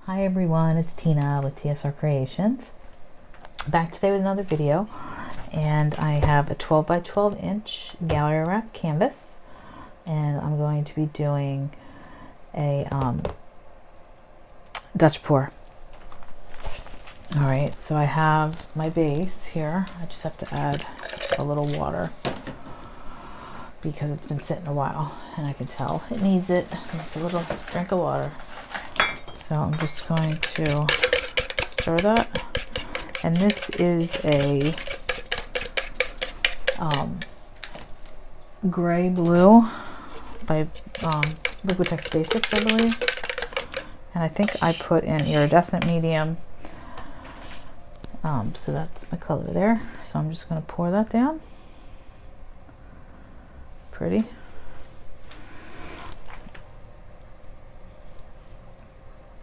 Hi everyone, it's Tina with TSR Creations. Back today with another video, and I have a 12 by 12 inch gallery wrap canvas, and I'm going to be doing a Dutch pour. Alright, so I have my base here. I just have to add a little water because it's been sitting a while and I can tell it needs it. It's a little drink of water. So I'm just going to stir that. And this is a gray blue by Liquitex Basics, I believe. And I think I put in iridescent medium. So that's my color there. So I'm just going to pour that down. Pretty.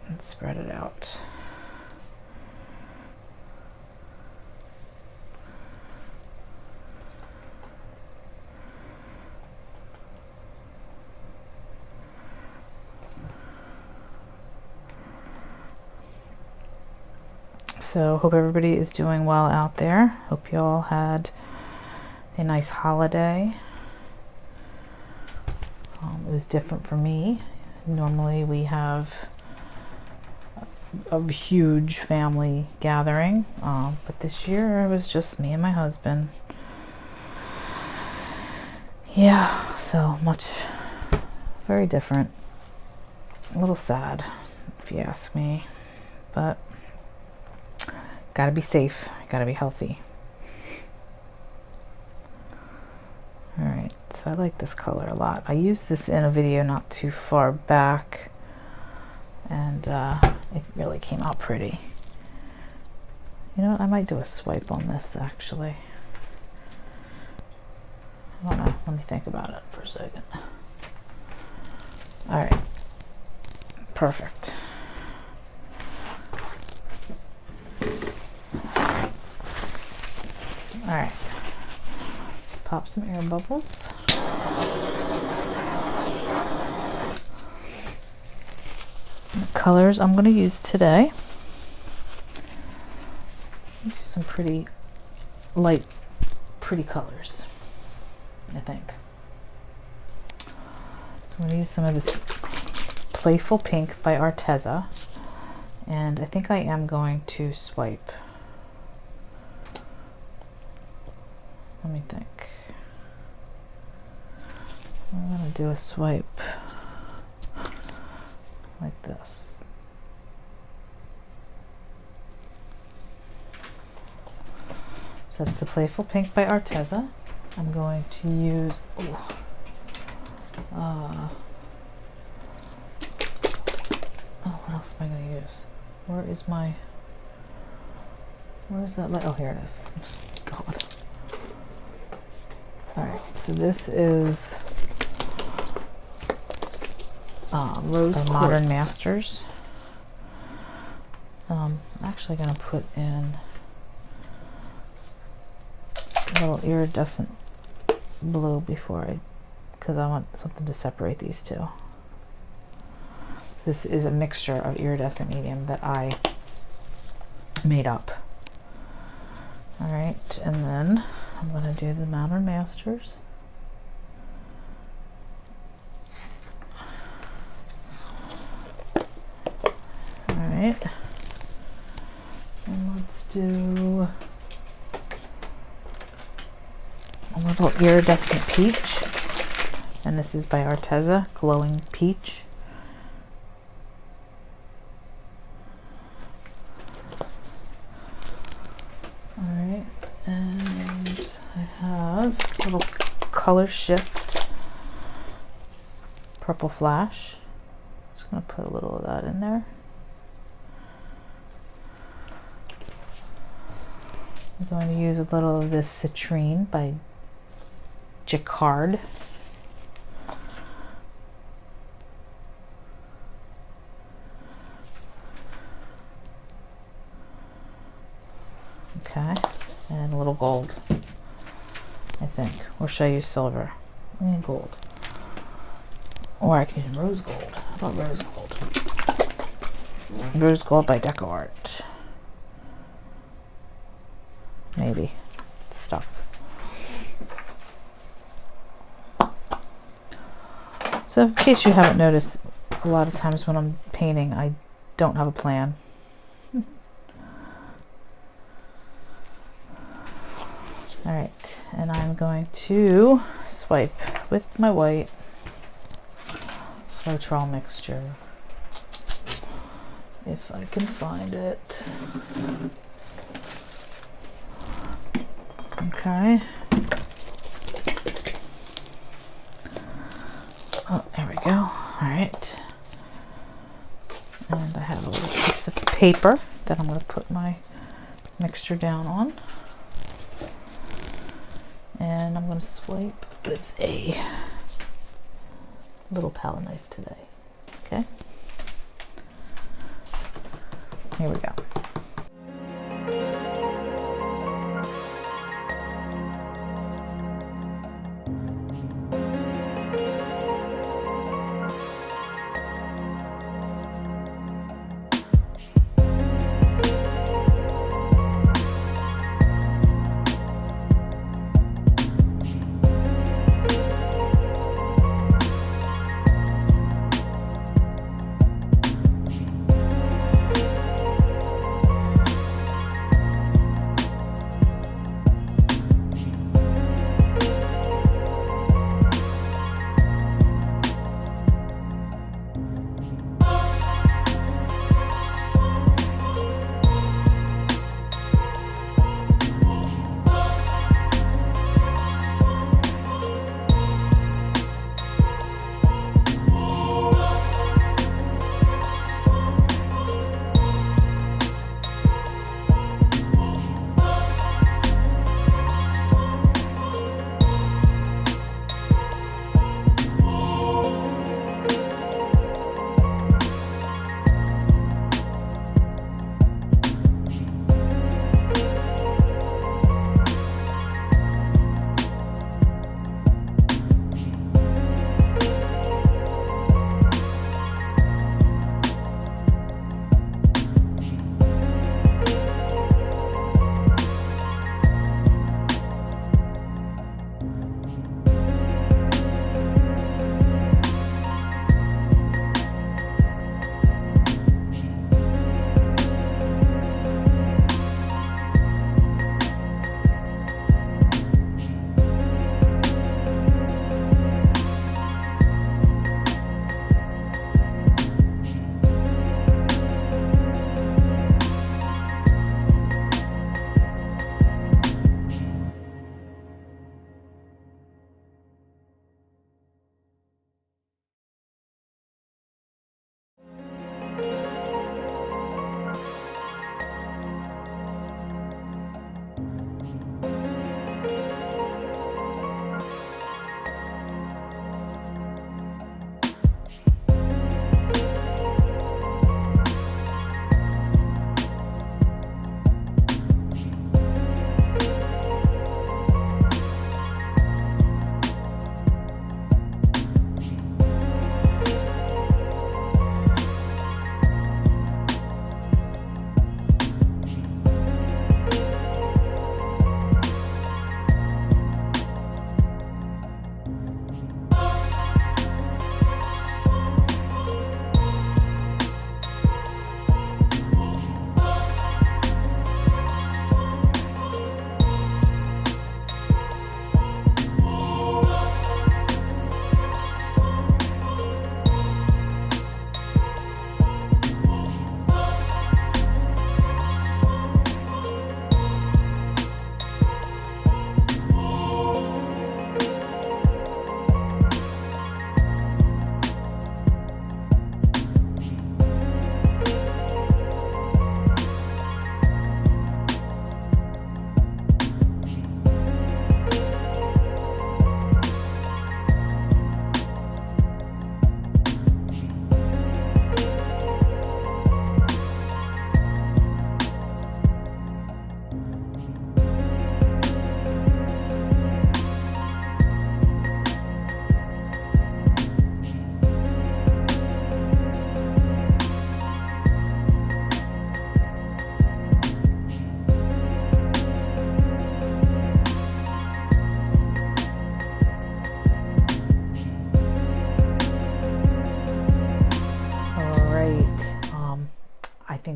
And spread it out. So hope everybody is doing well out there. Hope you all had a nice holiday. It was different for me. Normally we have a huge family gathering, but this year it was just me and my husband. Yeah, so much, very different. A little sad, if you ask me, but gotta be safe, gotta be healthy. All right, so I like this color a lot. I used this in a video not too far back, and it really came out pretty. You know what, I might do a swipe on this actually. I don't know, let me think about it for a second. All right, perfect. All right, pop some air bubbles. The colors I'm going to use today, do some pretty light, pretty colors, I think. So I'm going to use some of this Playful Pink by Arteza, and I think I am going to swipe. Let me think. I'm going to do a swipe like this. So that's the Playful Pink by Arteza. I'm going to use, what else am I going to use? Where is that light? Oh, here it is. God. Alright, so this is Rose Modern Masters. I'm actually going to put in a little iridescent blue because I want something to separate these two. This is a mixture of iridescent medium that I made up. Alright, and then I'm going to do the Modern Masters. Alright, and let's do a little iridescent peach, and this is by Arteza, Glowing Peach. Alright, and I have a little Color Shift Purple Flash. Just going to put a little of that in there. I'm going to use a little of this Citrine by Jacquard. Okay, and a little gold, I think. Or should I use silver? And gold. Or I can use rose gold. How about rose gold? Rose gold by Deco Art. Maybe. It's stuck. So in case you haven't noticed, a lot of times when I'm painting, I don't have a plan. Alright, and I'm going to swipe with my white Floetrol mixture, if I can find it. Okay. Oh, there we go. Alright. And I have a little piece of paper that I'm going to put my mixture down on. And I'm going to swipe with a little palette knife today. Okay? Here we go.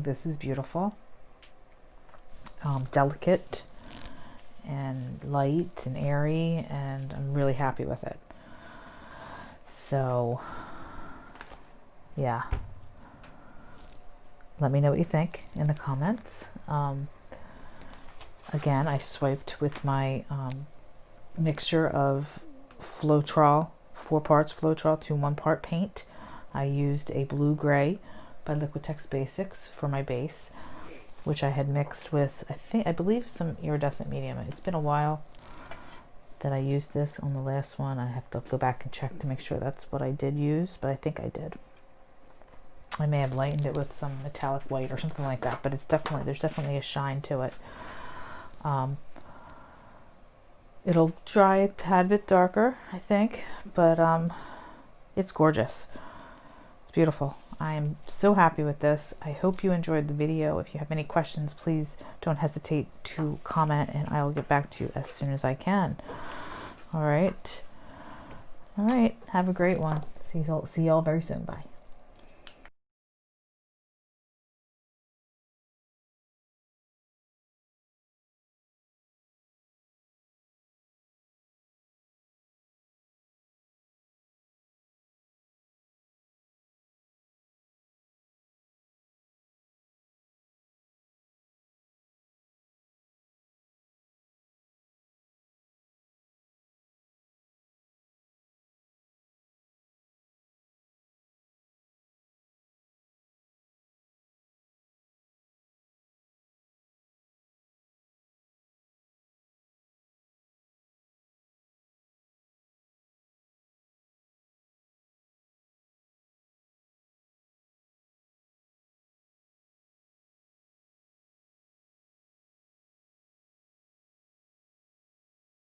think this is beautiful. Delicate and light and airy, and I'm really happy with it. So yeah, let me know what you think in the comments. Again, I swiped with my mixture of Floetrol, 4 parts Floetrol to 1 part paint. I used a blue gray by Liquitex Basics for my base, which I had mixed with, I believe some iridescent medium. It's been a while that I used this on the last one. I have to go back and check to make sure that's what I did use, but I think I did. I may have lightened it with some metallic white or something like that, but it's definitely, there's definitely a shine to it. It'll dry a tad bit darker, I think, but it's gorgeous. It's beautiful. I am so happy with this. I hope you enjoyed the video. If you have any questions, please don't hesitate to comment, and I will get back to you as soon as I can. All right. Have a great one. See y'all very soon. Bye.